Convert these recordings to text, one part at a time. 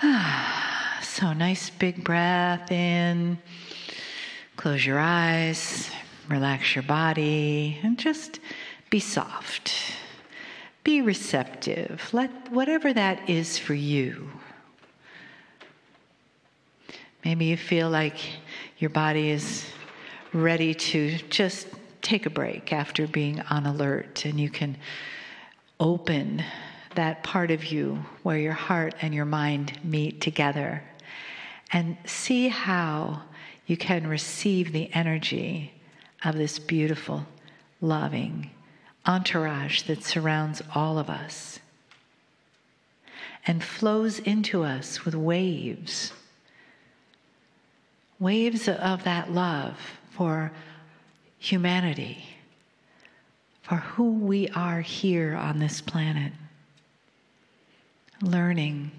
So nice big breath in. Close your eyes, relax your body, and just be soft. Be receptive. Let whatever that is for you. Maybe you feel like your body is ready to just take a break after being on alert, and you can open that part of you where your heart and your mind meet together and see how you can receive the energy of this beautiful, loving entourage that surrounds all of us and flows into us with waves of that love for humanity, for who we are here on this planet. Learning,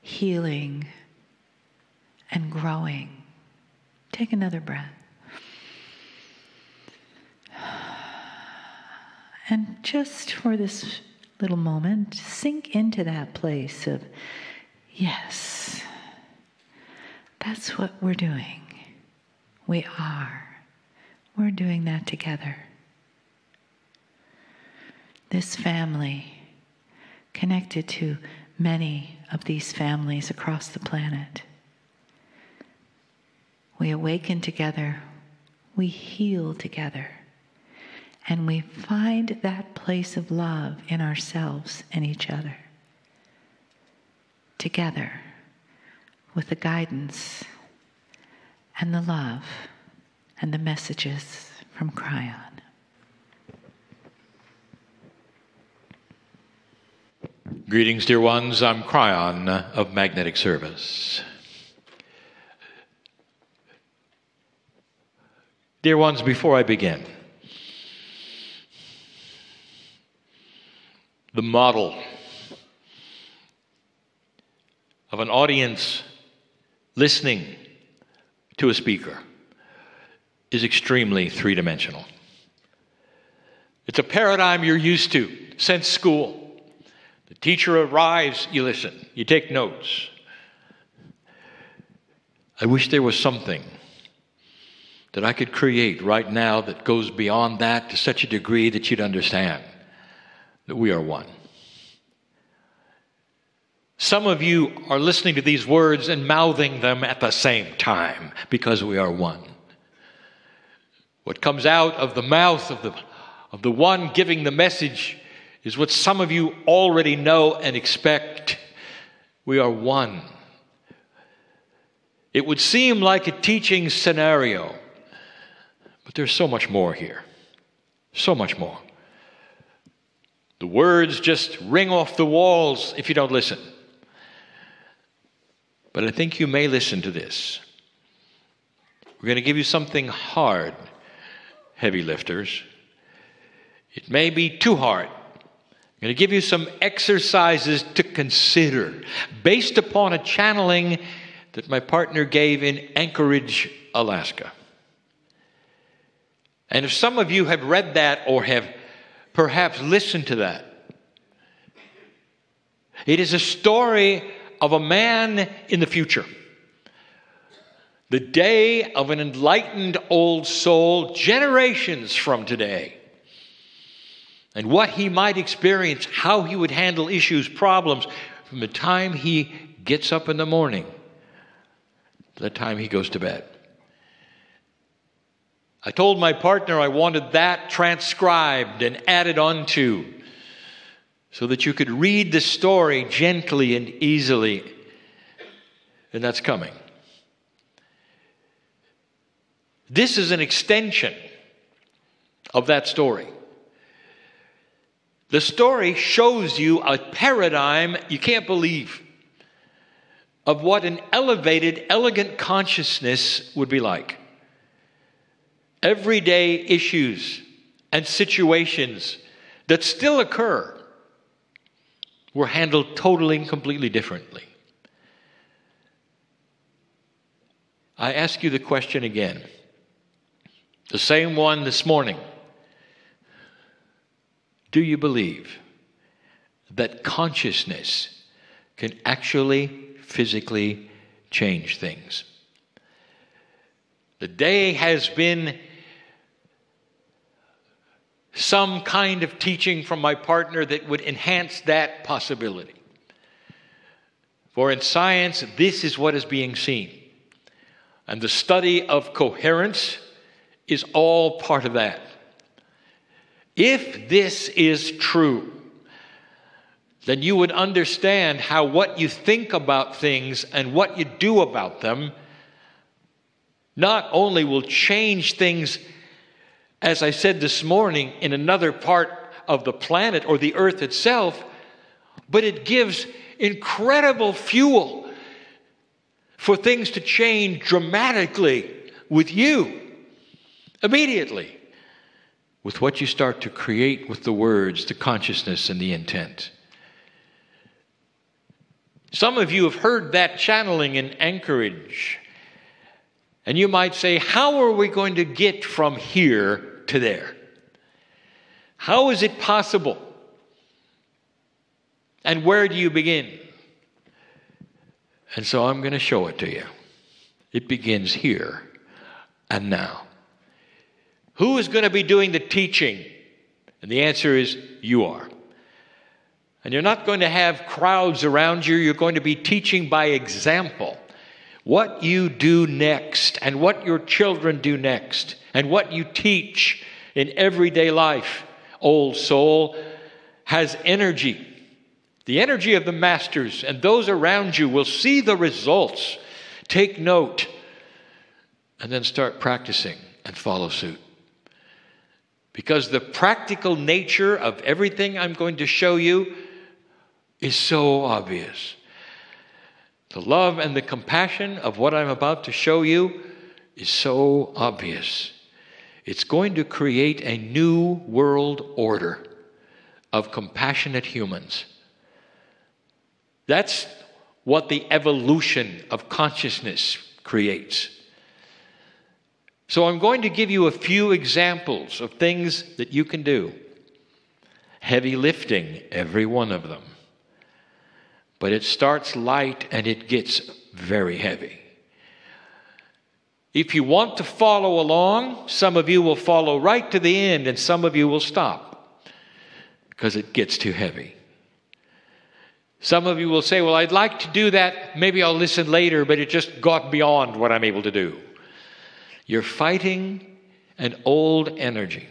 healing, and growing. Take another breath. And just for this little moment, sink into that place of, yes, that's what we're doing. We are. We're doing that together. This family, connected to many of these families across the planet. We awaken together, we heal together, and we find that place of love in ourselves and each other. Together, with the guidance and the love and the messages from Cryon. Greetings, dear ones. I'm Cryon of Magnetic Service. Dear ones, before I begin, the model of an audience listening to a speaker is extremely three-dimensional. It's a paradigm you're used to since school. The teacher arrives, you listen, you take notes. I wish there was something that I could create right now that goes beyond that to such a degree that you'd understand that we are one. Some of you are listening to these words and mouthing them at the same time because we are one. What comes out of the mouth of the one giving the message is what some of you already know and expect. We are one. It would seem like a teaching scenario, but there's so much more here. So much more. The words just ring off the walls if you don't listen. But I think you may listen to this. We're going to give you something hard, heavy lifters. It may be too hard. I'm going to give you some exercises to consider based upon a channeling that my partner gave in Anchorage, Alaska. And if some of you have read that or have perhaps listened to that, it is a story of a man in the future. The day of an enlightened old soul generations from today. And what he might experience, how he would handle issues, problems, from the time he gets up in the morning to the time he goes to bed. I told my partner I wanted that transcribed and added onto so that you could read the story gently and easily. And that's coming. This is an extension of that story. The story shows you a paradigm you can't believe of what an elevated, elegant consciousness would be like. Everyday issues and situations that still occur were handled totally and completely differently. I ask you the question again, the same one this morning. Do you believe that consciousness can actually physically change things. The day has been some kind of teaching from my partner that would enhance that possibility. For in science, this is what is being seen. And the study of coherence is all part of that. If this is true, then you would understand how what you think about things and what you do about them not only will change things, as I said this morning, in another part of the planet or the earth itself, but it gives incredible fuel for things to change dramatically with you immediately, with what you start to create with the words, the consciousness, and the intent. Some of you have heard that channeling in Anchorage, and you might say, how are we going to get from here to there? How is it possible? And where do you begin? And so I'm going to show it to you. It begins here and now. Who is going to be doing the teaching? And the answer is, you are. And you're not going to have crowds around you. You're going to be teaching by example. What you do next, and what your children do next, and what you teach in everyday life. Old soul has energy. The energy of the masters, and those around you will see the results. Take note, and then start practicing and follow suit. Because the practical nature of everything I'm going to show you is so obvious. The love and the compassion of what I'm about to show you is so obvious. It's going to create a new world order of compassionate humans. That's what the evolution of consciousness creates. So I'm going to give you a few examples of things that you can do. Heavy lifting, every one of them. But it starts light and it gets very heavy. If you want to follow along, some of you will follow right to the end and some of you will stop because it gets too heavy. Some of you will say, well, I'd like to do that. Maybe I'll listen later, but it just got beyond what I'm able to do. You're fighting an old energy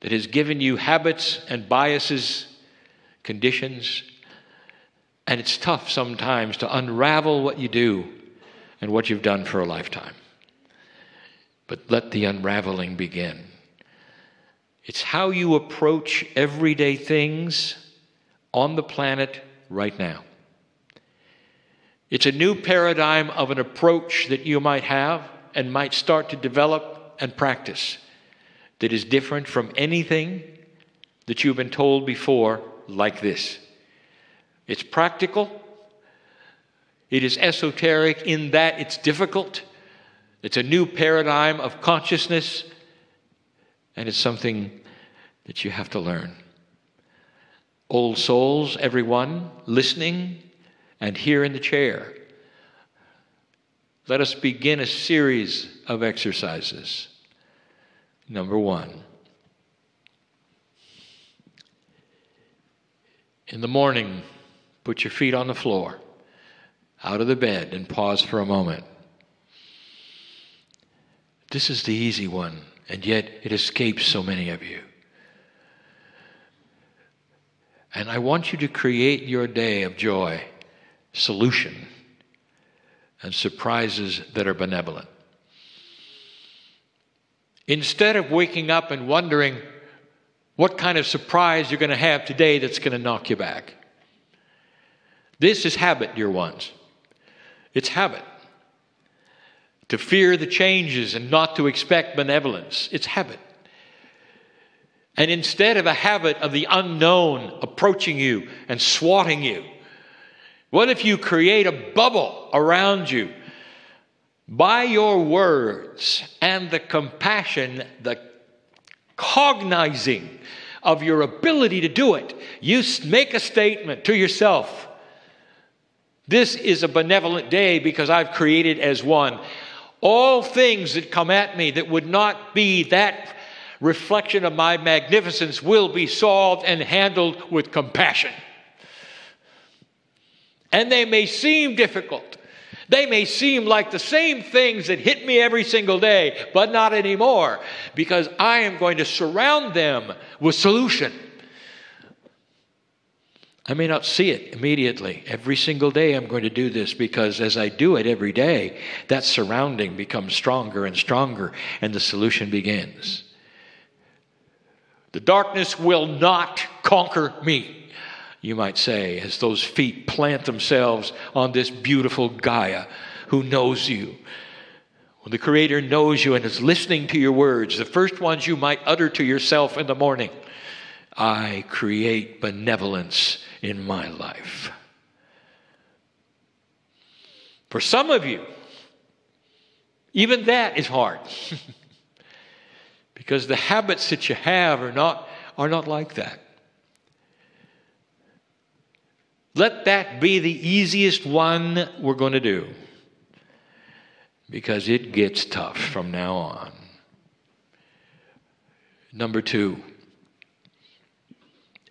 that has given you habits and biases, conditions, and it's tough sometimes to unravel what you do and what you've done for a lifetime. But let the unraveling begin. It's how you approach everyday things on the planet right now. It's a new paradigm of an approach that you might have and might start to develop and practice that is different from anything that you've been told before like this. It's practical. It is esoteric in that it's difficult. It's a new paradigm of consciousness, and it's something that you have to learn. Old souls, everyone listening and here in the chair, let us begin a series of exercises. Number 1. In the morning, put your feet on the floor, out of the bed, and pause for a moment. This is the easy one, and yet it escapes so many of you. And I want you to create your day of joy, solution, and surprises that are benevolent. Instead of waking up and wondering what kind of surprise you're going to have today that's going to knock you back. This is habit, dear ones. It's habit. To fear the changes and not to expect benevolence. It's habit. And instead of a habit of the unknown approaching you and swatting you, what if you create a bubble around you by your words and the compassion, the cognizing of your ability to do it? You make a statement to yourself. This is a benevolent day because I've created as one. All things that come at me that would not be that reflection of my magnificence will be solved and handled with compassion. And they may seem difficult. They may seem like the same things that hit me every single day, but not anymore, because I am going to surround them with solution. I may not see it immediately. Every single day I'm going to do this, because as I do it every day, that surrounding becomes stronger and stronger, and the solution begins. The darkness will not conquer me, you might say, as those feet plant themselves on this beautiful Gaia who knows you. When the Creator knows you and is listening to your words, the first ones you might utter to yourself in the morning: I create benevolence in my life. For some of you, even that is hard. Because the habits that you have are not like that. Let that be the easiest one we're going to do, because it gets tough from now on. Number 2,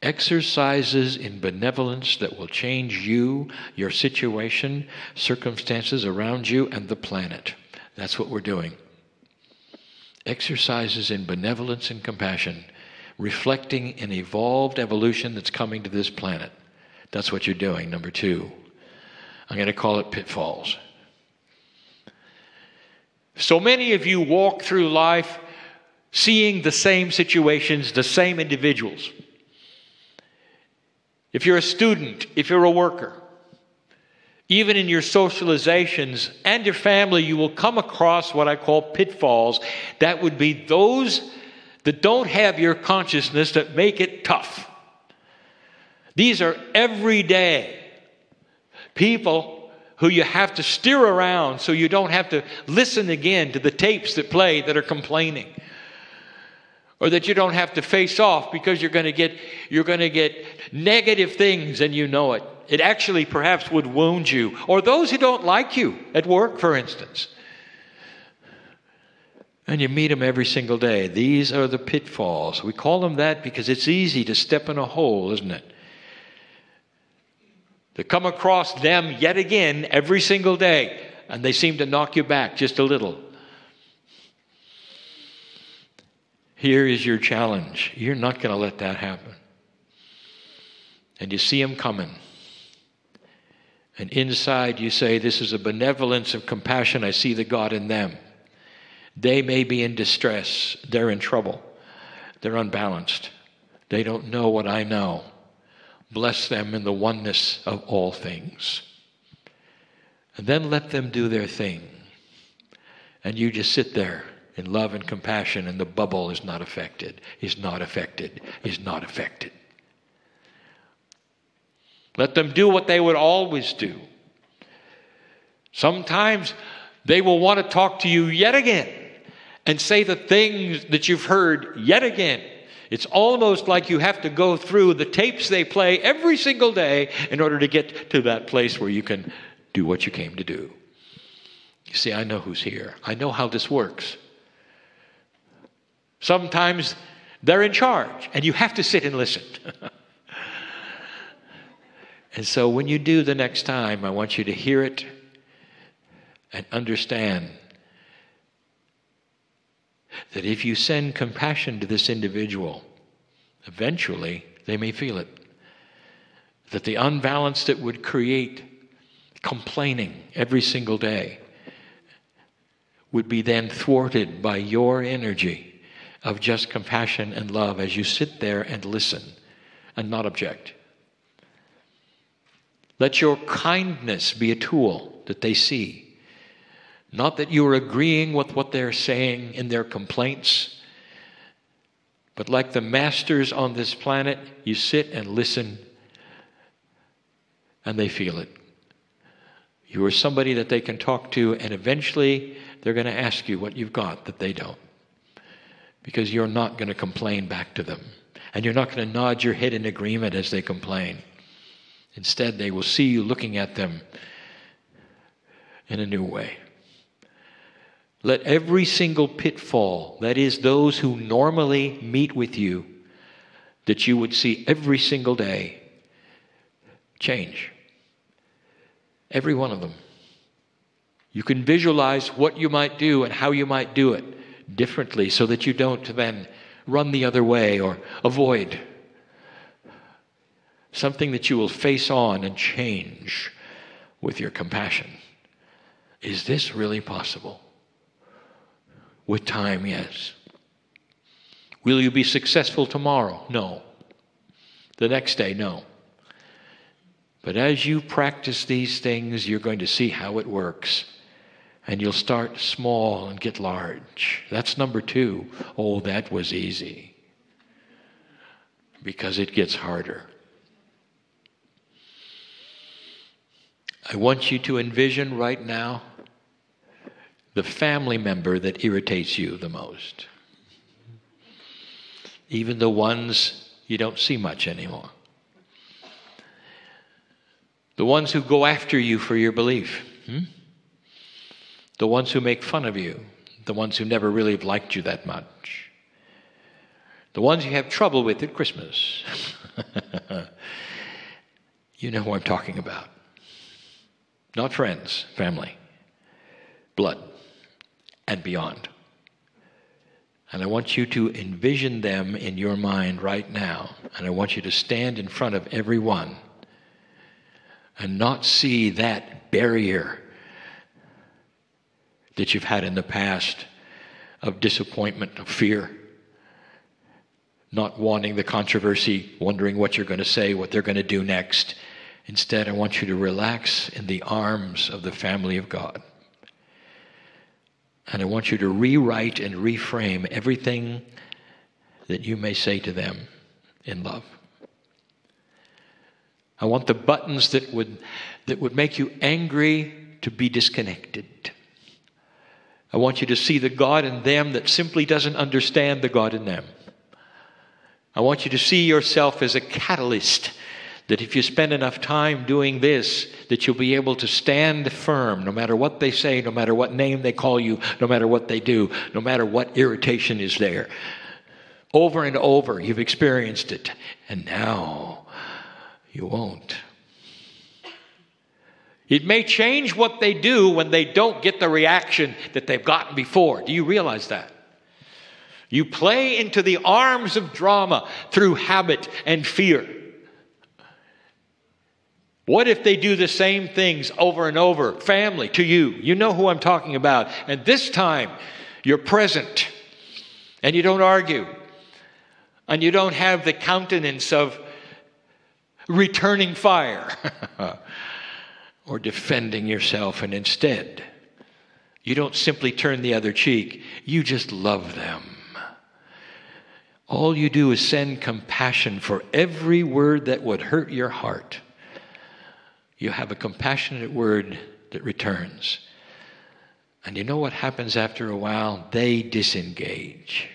exercises in benevolence that will change you, your situation, circumstances around you, and the planet. That's what we're doing. Exercises in benevolence and compassion, reflecting an evolved evolution that's coming to this planet. That's what you're doing. Number 2. I'm going to call it pitfalls. So many of you walk through life seeing the same situations, the same individuals. If you're a student, if you're a worker, even in your socializations and your family, you will come across what I call pitfalls. That would be those that don't have your consciousness, that make it tough. These are everyday people who you have to steer around so you don't have to listen again to the tapes that play that are complaining. Or that you don't have to face off because you're going to get negative things and you know it. It actually perhaps would wound you. Or those who don't like you at work, for instance. And you meet them every single day. These are the pitfalls. We call them that because it's easy to step in a hole, isn't it? To come across them yet again every single day, and they seem to knock you back just a little. Here is your challenge. You're not going to let that happen. And you see them coming. And inside you say, this is a benevolence of compassion. I see the God in them. They may be in distress. They're in trouble. They're unbalanced. They don't know what I know. Bless them in the oneness of all things. And then let them do their thing. And you just sit there in love and compassion, and the bubble is not affected, is not affected, is not affected. Let them do what they would always do. Sometimes they will want to talk to you yet again and say the things that you've heard yet again. It's almost like you have to go through the tapes they play every single day in order to get to that place where you can do what you came to do. You see, I know who's here. I know how this works. Sometimes they're in charge, and you have to sit and listen. And so when you do the next time, I want you to hear it and understand that if you send compassion to this individual, eventually they may feel it. That the unbalance that would create complaining every single day would be then thwarted by your energy of just compassion and love as you sit there and listen and not object. Let your kindness be a tool that they see. Not that you are agreeing with what they're saying in their complaints, but like the masters on this planet, you sit and listen and they feel it. You are somebody that they can talk to, and eventually they're going to ask you what you've got that they don't. Because you're not going to complain back to them. And you're not going to nod your head in agreement as they complain. Instead, they will see you looking at them in a new way. Let every single pitfall, that is, those who normally meet with you, that you would see every single day, change. Every one of them. You can visualize what you might do and how you might do it differently so that you don't then run the other way or avoid. Something that you will face on and change with your compassion. Is this really possible? With time, yes. Will you be successful tomorrow? No. The next day, no. But as you practice these things, you're going to see how it works. And you'll start small and get large. That's number 2. Oh, that was easy. Because it gets harder. I want you to envision right now the family member that irritates you the most. Even the ones you don't see much anymore. The ones who go after you for your belief. The ones who make fun of you. The ones who never really have liked you that much. The ones you have trouble with at Christmas. You know who I'm talking about. Not friends, family. Blood. And beyond. And I want you to envision them in your mind right now. And I want you to stand in front of everyone and not see that barrier that you've had in the past of disappointment, of fear, not wanting the controversy, wondering what you're going to say, what they're going to do next. Instead, I want you to relax in the arms of the family of God. And I want you to rewrite and reframe everything that you may say to them in love. I want the buttons that would make you angry to be disconnected. I want you to see the God in them that simply doesn't understand the God in them. I want you to see yourself as a catalyst, that if you spend enough time doing this, that you'll be able to stand firm no matter what they say, no matter what name they call you, no matter what they do, no matter what irritation is there. Over and over, you've experienced it, and now you won't. It may change what they do when they don't get the reaction that they've gotten before. Do you realize that? You play into the arms of drama through habit and fear. What if they do the same things over and over? Family, to you. You know who I'm talking about. And this time, you're present. And you don't argue. And you don't have the countenance of returning fire. Or defending yourself. And instead, you don't simply turn the other cheek. You just love them. All you do is send compassion for every word that would hurt your heart. You have a compassionate word that returns. And you know what happens after a while? They disengage.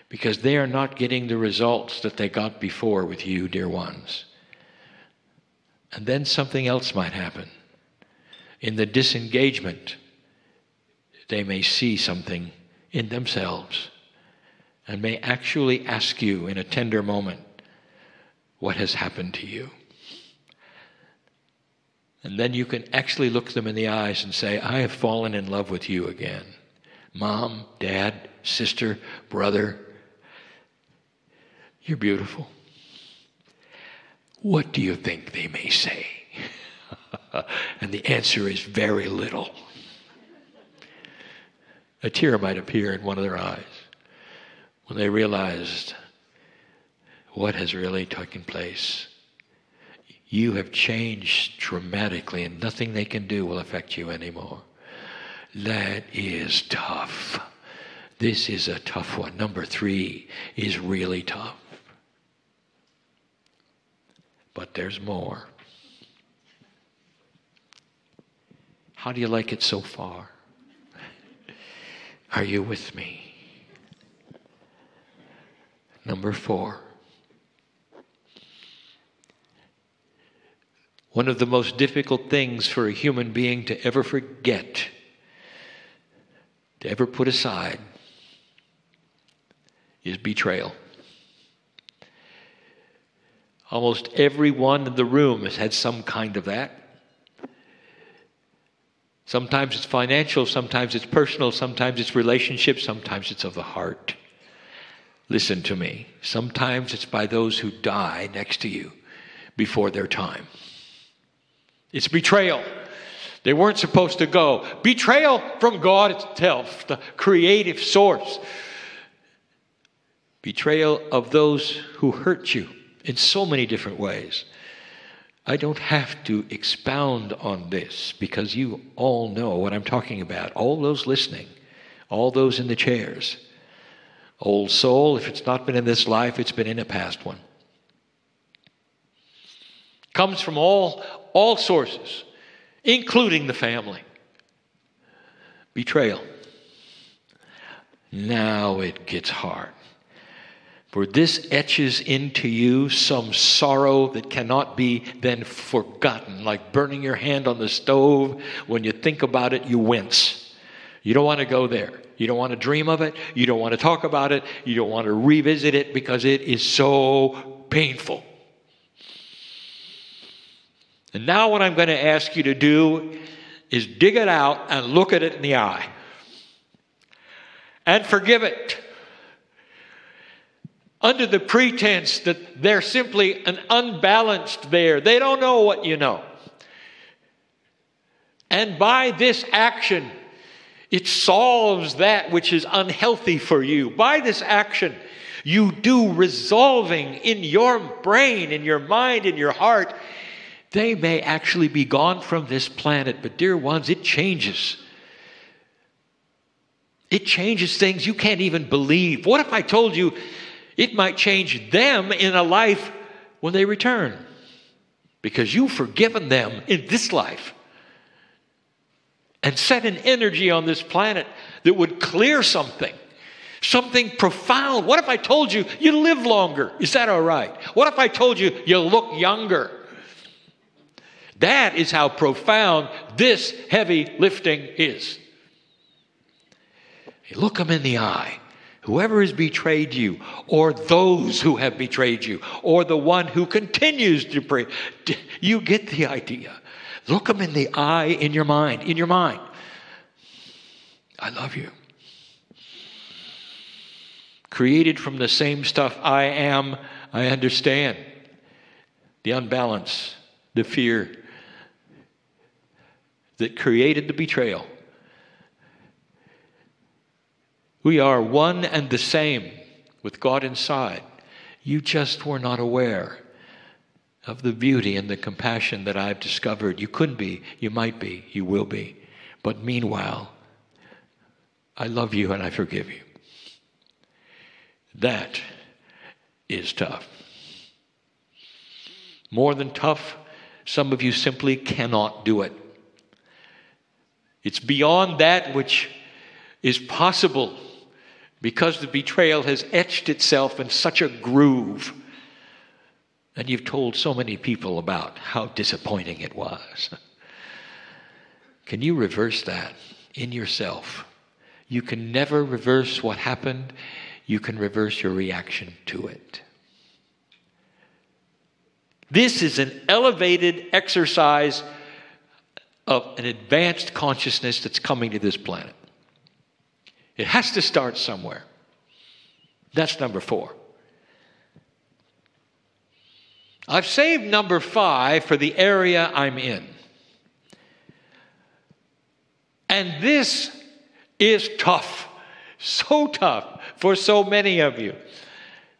Because they are not getting the results that they got before with you, dear ones. And then something else might happen. In the disengagement, they may see something in themselves and may actually ask you in a tender moment, what has happened to you? And then you can actually look them in the eyes and say, I have fallen in love with you again. Mom, dad, sister, brother, you're beautiful. What do you think they may say? And the answer is very little. A tear might appear in one of their eyes when they realized what has really taken place. You have changed dramatically, and nothing they can do will affect you anymore. That is tough. This is a tough one. Number 3 is really tough. But there's more. How do you like it so far? Are you with me? Number 4. One of the most difficult things for a human being to ever forget, to ever put aside, is betrayal. Almost everyone in the room has had some kind of that. Sometimes it's financial, sometimes it's personal, sometimes it's relationship, sometimes it's of the heart. Listen to me. Sometimes it's by those who die next to you before their time. It's betrayal. They weren't supposed to go. Betrayal from God itself, the creative source. Betrayal of those who hurt you in so many different ways. I don't have to expound on this because you all know what I'm talking about. All those listening, all those in the chairs. Old soul, if it's not been in this life, it's been in a past one. Comes from all sources, including the family. Betrayal. Now it gets hard. For this etches into you some sorrow that cannot be then forgotten, like burning your hand on the stove. When you think about it, you wince. You don't want to go there. You don't want to dream of it. You don't want to talk about it. You don't want to revisit it because it is so painful. And now what I'm going to ask you to do is dig it out and look at it in the eye. And forgive it. Under the pretense that they're simply an unbalanced there. They don't know what you know. And by this action, it solves that which is unhealthy for you. By this action, you do resolving in your brain, in your mind, in your heart. They may actually be gone from this planet, but dear ones, it changes. It changes things you can't even believe. What if I told you it might change them in a life when they return? Because you've forgiven them in this life. And set an energy on this planet that would clear something profound. What if I told you you live longer? Is that all right? What if I told you you look younger? That is how profound this heavy lifting is. You look them in the eye. Whoever has betrayed you, or those who have betrayed you, or the one who continues to pray, you get the idea. Look them in the eye in your mind. I love you. Created from the same stuff I am, I understand. The unbalance, the fear that created the betrayal. We are one and the same with God inside. You just were not aware of the beauty and the compassion that I've discovered. You could be, you might be, you will be. But meanwhile, I love you and I forgive you. That is tough. More than tough, some of you simply cannot do it. It's beyond that which is possible because the betrayal has etched itself in such a groove. And you've told so many people about how disappointing it was. Can you reverse that in yourself? You can never reverse what happened. You can reverse your reaction to it. This is an elevated exercise of an advanced consciousness that's coming to this planet. It has to start somewhere. That's number 4. I've saved number 5 for the area I'm in. And this is tough. So tough for so many of you.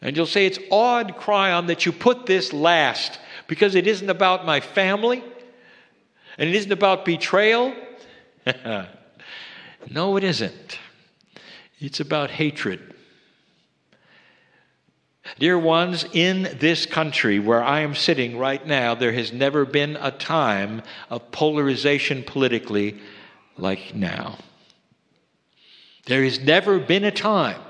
And you'll say it's odd, Cryon, that you put this last because it isn't about my family and it isn't about betrayal. No, it isn't. It's about hatred. Dear ones, in this country where I am sitting right now, there has never been a time of polarization politically like now. There has never been a time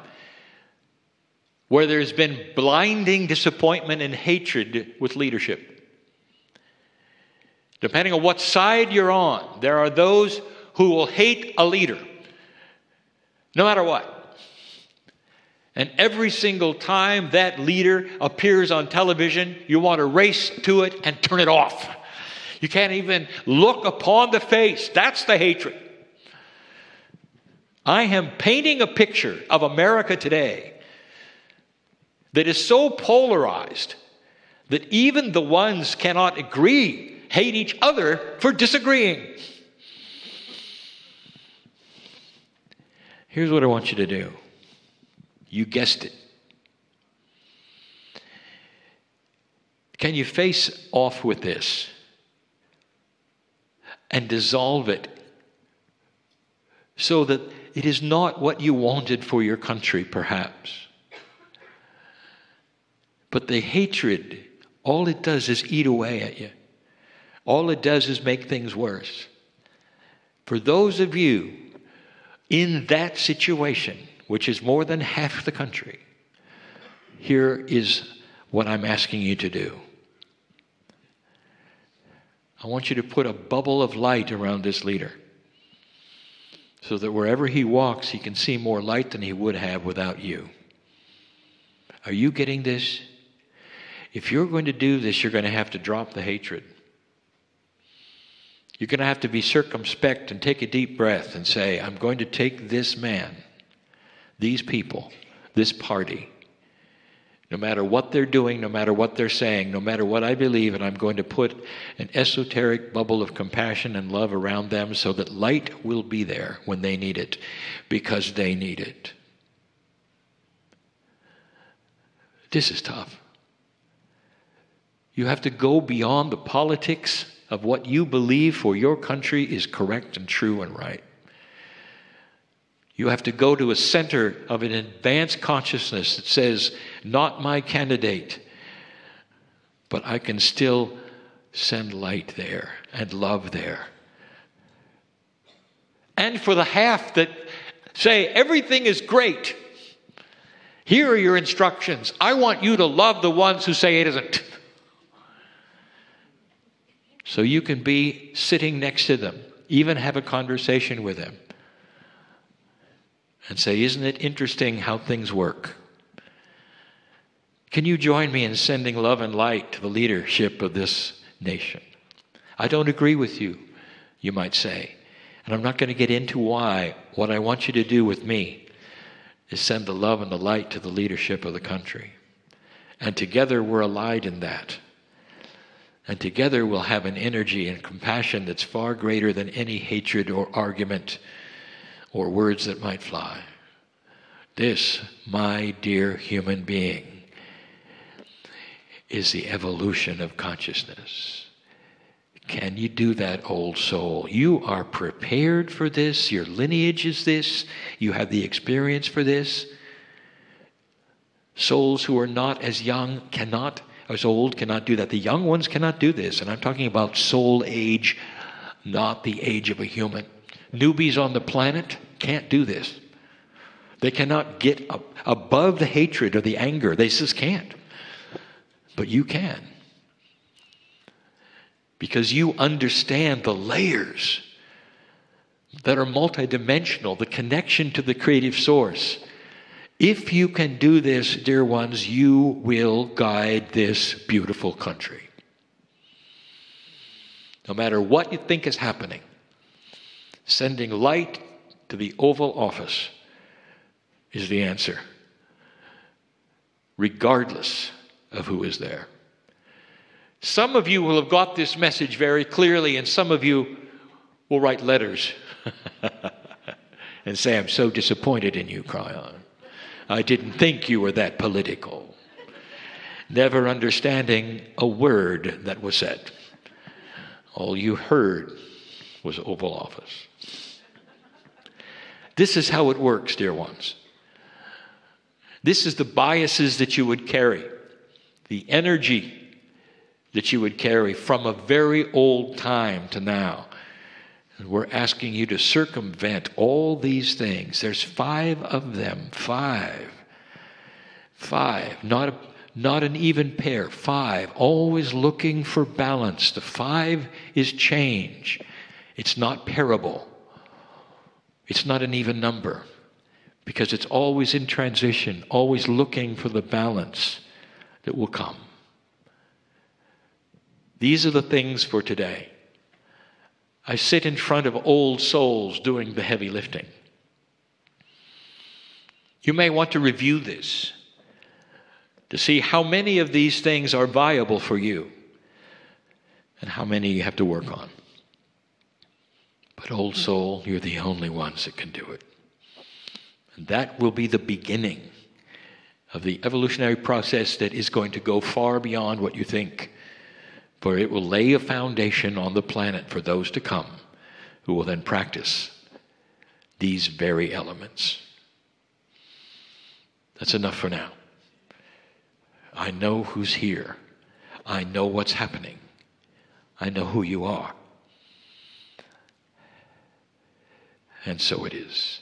where there's been blinding disappointment and hatred with leadership. Depending on what side you're on, there are those who will hate a leader, no matter what. And every single time that leader appears on television, you want to race to it and turn it off. You can't even look upon the face. That's the hatred. I am painting a picture of America today that is so polarized that even the ones cannot agree, hate each other for disagreeing. Here's what I want you to do. You guessed it. Can you face off with this and dissolve it so that it is not what you wanted for your country, perhaps? But the hatred, all it does is eat away at you. All it does is make things worse. For those of you in that situation, which is more than half the country, here is what I'm asking you to do. I want you to put a bubble of light around this leader so that wherever he walks, he can see more light than he would have without you. Are you getting this? If you're going to do this, you're going to have to drop the hatred. You're going to have to be circumspect and take a deep breath and say, I'm going to take this man, these people, this party, no matter what they're doing, no matter what they're saying, no matter what I believe, and I'm going to put an esoteric bubble of compassion and love around them so that light will be there when they need it, because they need it. This is tough. You have to go beyond the politics of what you believe for your country is correct and true and right. You have to go to a center of an advanced consciousness that says, not my candidate, but I can still send light there and love there. And for the half that say, everything is great, here are your instructions. I want you to love the ones who say it isn't. So you can be sitting next to them, even have a conversation with them, and say, isn't it interesting how things work? Can you join me in sending love and light to the leadership of this nation? I don't agree with you, you might say. And I'm not going to get into why. What I want you to do with me is send the love and the light to the leadership of the country. And together we're allied in that. And together we'll have an energy and compassion that's far greater than any hatred or argument or words that might fly. This, my dear human being, is the evolution of consciousness. Can you do that, old soul? You are prepared for this. Your lineage is this. You have the experience for this. Souls who are not as young cannot, as old cannot do that. The young ones cannot do this. And I'm talking about soul age, not the age of a human. Newbies on the planet can't do this. They cannot get above the hatred or the anger. They just can't. But you can. Because you understand the layers that are multidimensional, the connection to the creative source. If you can do this, dear ones, you will guide this beautiful country. No matter what you think is happening, sending light to the Oval Office is the answer, regardless of who is there. Some of you will have got this message very clearly, and some of you will write letters and say, I'm so disappointed in you, Cryon. I didn't think you were that political. Never understanding a word that was said. All you heard was Oval Office. This is how it works, dear ones. This is the biases that you would carry, the energy that you would carry from a very old time to now. And we're asking you to circumvent all these things. There's 5 of them. 5. Not not an even pair. 5, always looking for balance. The 5 is change. It's not parable. It's not an even number, because it's always in transition, always looking for the balance that will come. These are the things for today. I sit in front of old souls doing the heavy lifting. You may want to review this to see how many of these things are viable for you and how many you have to work on. But old soul, you're the only ones that can do it. And that will be the beginning of the evolutionary process that is going to go far beyond what you think. For it will lay a foundation on the planet for those to come who will then practice these very elements. That's enough for now. I know who's here. I know what's happening. I know who you are. And so it is.